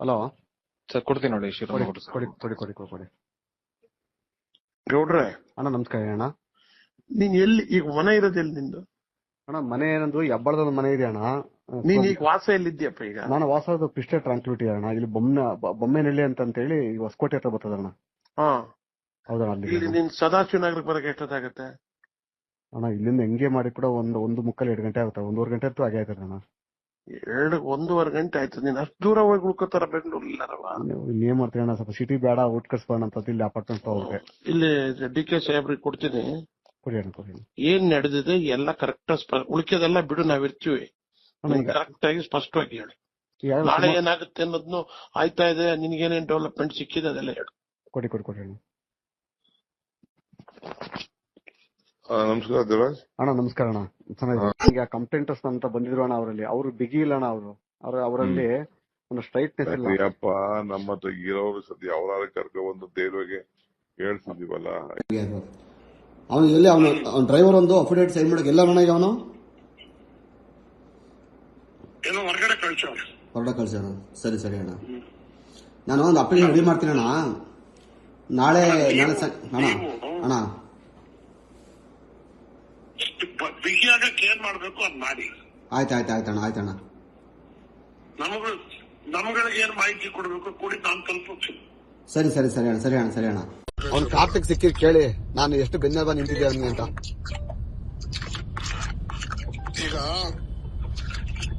Hello sir ಕೊಡ್ತೀನಿ ನೋಡಿ ಕೊಡಿ ಶಿವರಾಮ್ ಕೊಡಿ ಕೊಡಿ ಕೊಡಿ ಕೊಡಿ ಕೊಡಿ ಗೌಡ್ರೆ ಅಣ್ಣ ನಮಸ್ಕಾರ ಅಣ್ಣ. ನೀನ್ ಎಲ್ಲಿ ಈಗ ಮನೆ ಇರೋದು ಎಲ್ಲಿ ನಿಂದು? ಅಣ್ಣ ಮನೆ ಏನಂದ್ರು ಹೆಬ್ಬಳದ ಮನೆ ಇದೆ ಅಣ್ಣ. ನೀನ್ ಈಗ ವಾಸ ಎಲ್ಲಿದ್ಯಪ್ಪ ಈಗ? ನಾನು ವಾಸದ ಪಿಸ್ಟೆ ಟ್ರಾನ್ಕ್ವಿಟಿ ಅಣ್ಣ. ಇಲ್ಲಿ ಬೊಮ್ಮೆನಹಳ್ಳಿ ಅಂತ ಹೇಳಿ ಈಗ ಹೊಸಕೋಟೆ ಹತ್ರ ಬರ್ತದಣ್ಣ. ಹಾ ಹೌದಣ್ಣ ಅಲ್ಲಿ ಇಲ್ಲಿ ನೀನ್ ಸದಾಶಿವ ನಗರಕ್ಕೆ ಬರಕ್ಕೆ ಎಷ್ಟೊತ್ತಾಗತ್ತೆ? ಅಣ್ಣ ಇಲ್ಲಿಂದ ಹೆಂಗೆ ಮಾಡಿ ಕೂಡ ಒಂದು ಮುಕ್ಕಾಲು 2 ಗಂಟೆ ಆಗುತ್ತೆ. 1.5 ಗಂಟೆ ಅಂತೂ ಆಗೇ ಆಯ್ತದೆ ಅಣ್ಣ. 1.5 ಗಂಟೆ ಆಯ್ತು. ನೀನ್ ಅಷ್ಟು ದೂರ ಹೋಗಿ ಉಳ್ಕೋತಾರ ಬೆಂಗಳೂರು ಇಲ್ಲಾರವ? ಏನ್ ಮಾಡ್ತೀವಿ ಅಣ್ಣ, ಸ್ವಲ್ಪ ಸಿಟಿ ಬೇಡ ಔಟ್ ಕಟ್ಸ್ಬೋಣ ಅಂತ ಇಲ್ಲಿ ಅಪಾರ್ಟ್ಮೆಂಟ್ ತಗೋಬೇಕು. ಇಲ್ಲಿ DK ಸಾಹೇಬ್ರಿಗೆ ಕೊಡ್ತೀನಿ. ಕೊಡಿ ಅಣ್ಣ ಕೊಡಿ. ಏನ್ ನಡೆದಿದೆ ಎಲ್ಲ ಕರೆಕ್ಟ್ ಉಳಿಕೆದೆಲ್ಲ ಬಿಡು, ನಾವಿರ್ತೀವಿ. ಕರೆಕ್ಟ್ ಆಗಿ ಸ್ಪಷ್ಟವಾಗಿ ಹೇಳಿ. ನಾಳೆ ಏನಾಗುತ್ತೆ ಅನ್ನೋದ್ನು ಆಯ್ತಾ ಇದೆ, ನಿನ್ಗೇನೇನ್ ಡೆವಲಪ್ಮೆಂಟ್ ಸಿಕ್ಕಿದೆ ಅದೆಲ್ಲ ಹೇಳು. ಕೊಡಿ ಕೊಡಿ ಕೊಡಿ ಅಣ್ಣ. ನಮಸ್ಕಾರ ದೇವರಾಜ್ ಅಣ್ಣ ನಮಸ್ಕಾರ ಅಣ್ಣ. ಚೆನ್ನಾಗಿದೆ. ಈಗ ಕಂಪ್ಲೇಂಟರ್ಸ್ ಅಂತ ಬಂದಿದ್ರು ಅಣ್ಣ. ಅವ್ರು ಬಿಗಿ ಇಲ್ಲ ಅಣ್ಣ. ಅವರಲ್ಲಿ ಒಂದು ಸ್ಟ್ರೈಟ್ನೆಸ್ ಇಲ್ಲ. ಅಯ್ಯಪ್ಪ, ನಮ್ಮ ಹತ್ರ ಇರೋರು ಸದ್ಯ ಅವರಾರ ಕರ್ಕೊಂಡ್ಬಂದು ದೇವ್ರಿಗೆ ಹೇಳ್ತಿದೀವಲ್ಲ. ಅವನು ಎಲ್ಲಿ ಅವನು ಡ್ರೈವರ್ ಒಂದು ಅಫಿಡೇಟ್ ಸೈನ್ ಮಾಡಕ್ಕೆ ಎಲ್ಲ ಮನೆಗೆ ಅವನು ಹೊರಗಡೆ ಕಳ್ಸೋಣ. ಸರಿ ಸರಿ ಅಣ್ಣ, ನಾನು ಒಂದು ಅಪ್ಲಿಕೇಶನ್ ರೆಡಿ ಮಾಡ್ತೀನಿ ಅಣ್ಣ. ನಾಳೆ ಅಣ್ಣ ಅಣ್ಣ ಬಿಗಿಯಾಗಕ್ಕೆ ಏನ್ ಮಾಡ್ಬೇಕು ಅದ್ ಮಾಡಿ. ಆಯ್ತಣ್ಣ ಆಯ್ತಣ್ಣ. ನಮ್ಗಳಿಗೆ ಏನ್ ಮಾಹಿತಿ ಕೊಡ್ಬೇಕು ಕೊಡಿ, ನಾನು ತಲುಪಿಸ್ತೀನಿ. ಸರಿ ಅಣ್ಣ. ಅವ್ನು ಕಾರ್ತಿಕ್ ಸಿಕ್ಕಿ ಕೇಳಿ ನಾನು ಎಷ್ಟು ಬೆನ್ನೆಲುಬ ನಿಂತಿದ್ದೆ ಅವನಿಗೆ ಅಂತ. ಈಗ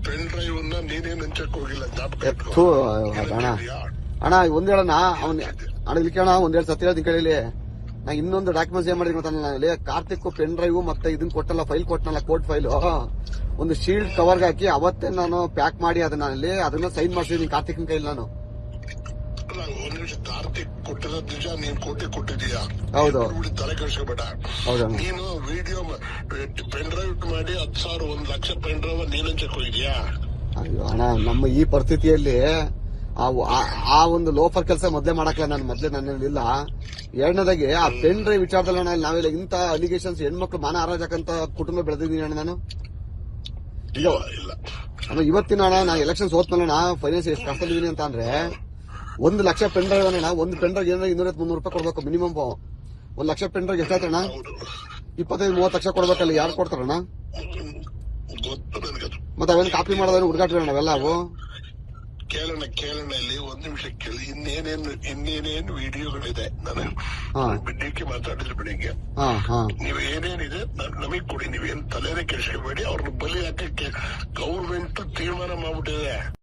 ಪೆನ್ ಡ್ರೈವ್ ನೀನೇನ್ ಹಂಚಕ್ ಹೋಗಿಲ್ಲ. ಅಣ್ಣ ಒಂದ್ ಹೇಳಣ್ಣ, ಅಣ್ಣ ಇಲ್ಲಿ ಕೇಳೋಣ, ಒಂದೆರಡು ಸತಿ ಹೇಳ್ತೀನಿ ಕೇಳಿ. ನಾ ಇನ್ನೊಂದು ಡಾಕ್ಯುಮೆಂಟ್ಸ್ ಏನ್ ಮಾಡಿದೀನಿ ಗೊತ್ತಾನಲ್ಲಿ, ಕಾರ್ತಿಕ್ ಪೆನ್ ಡ್ರೈವ್ ಮತ್ತೆ ಇದನ್ನ ಕೊಟ್ಟಲ್ಲ, ಫೈಲ್ ಕೊಟ್ಟನಲ್ಲ, ಕೋರ್ಟ್ ಫೈಲ್ ಒಂದು ಶೀಲ್ಡ್ ಕವರ್ಗೆ ಹಾಕಿ ಅವತ್ತೇ ನಾನು ಪ್ಯಾಕ್ ಮಾಡಿ ಅದನ್ನ ಸೈನ್ ಮಾಡ್ಸಿದೀನಿ ಕಾರ್ತಿಕ್ನ ಕೈಲಿ ನಾನು. ಒಂದ್ ನಿಮಿಷ, ಕಾರ್ತಿಕ್ ಕೊಟ್ಟಿರೋದ್ ನಿಜ, ನೀನ್ ಕೊಟ್ಟಿದೀಯಾ? ಹೌದು. ತಲೆ ಕೆಡಿಸ್ಕೋಬೇಡ. ಹೌದಾ? ನೀನು ವಿಡಿಯೋ ಪೆನ್ ಡ್ರೈವ್ ಮಾಡಿ 10,000 1 ಲಕ್ಷ ಪೆನ್ ಡ್ರೈವ್ ನೀನ್ ಹಂಚಕ್ ಹೋಗಿದ್ಯಾ? ಅಯ್ಯೋ ಅಣ್ಣ, ನಮ್ಮ ಈ ಪರಿಸ್ಥಿತಿಯಲ್ಲಿ ಆ ಒಂದು ಲೋಫರ್ ಕೆಲಸ ಮೊದ್ಲೇ ಮಾಡಕ್ಲ ನಾನು. ಮೊದ್ಲೇ ನನ್ನಿಲ್ಲ. ಎರಡನೇದಾಗಿ ಆ ಪೆನ್ ಡ್ರೈವ್ ವಿಚಾರದಲ್ಲಿ ಅಣ್ಣ, ನಾವೆಲ್ಲ ಇಂತ ಅಲಿಗೇಷನ್ಸ್ ಹೆಣ್ಮಕ್ಳು ಮಾನ ಹಾರಾಜಕ್ಕಂತ ಕುಟುಂಬ ಬೆಳೆದಿದ್ದೀನಿ ಅಣ್ಣ ನಾನು. ಇವತ್ತಿನ ಅಣ್ಣ ನಾನು ಎಲೆಕ್ಷನ್ ಸೋತ್ಮೇಲೆ ಫೈನಾನ್ಸ್ ಎಷ್ಟು ಕಷ್ಟದಿದ್ದೀನಿ ಅಂತ ಅಂದ್ರೆ, 1 ಲಕ್ಷ ಪೆನ್ ಡ್ರೈವ್ ಅಣ್ಣ. ಒಂದು ಪೆನ್ ಡ್ರೈವ್ ಏನಾರ 200-300 ರೂಪಾಯಿ ಕೊಡ್ಬೇಕು ಮಿನಿಮಮ್. 1 ಲಕ್ಷ ಪೆನ್ ಡ್ರೈವ್ ಎಷ್ಟಾಯ್ತಣ್ಣ? 25-30 ಲಕ್ಷ ಕೊಡ್ಬೇಕಲ್ಲ, ಯಾರು ಕೊಡ್ತಾರಣ್ಣ? ಮತ್ತೆ ಅವೇನು ಕಾಪಿ ಮಾಡೋದೇನು ಹುಡುಗಾಟ್ರಿ ಅವೆಲ್ಲ ಅವು. ಕೇಳೋಣ ಇಲ್ಲಿ 1 ನಿಮಿಷ ಕೇಳಿ. ಇನ್ನೇನೇನು ವಿಡಿಯೋಗಳಿದೆ ನನಗೆ ಬಿಡ್ಲಿಕ್ಕೆ ಮಾತಾಡಿದ್ರೆ ಬೆಳಿಗ್ಗೆ. ನೀವು ಏನೇನಿದೆ ನಮಗ್ ಕೊಡಿ. ನೀವೇನ್ ತಲೆನೇ ಕೆಡಿಸ್ಕೋಬೇಡಿ. ಅವ್ರನ್ನ ಬಲಿ ಹಾಕಕ್ಕೆ ಗೌರ್ಮೆಂಟ್ ತೀರ್ಮಾನ ಮಾಡ್ಬಿಟ್ಟಿದೆ.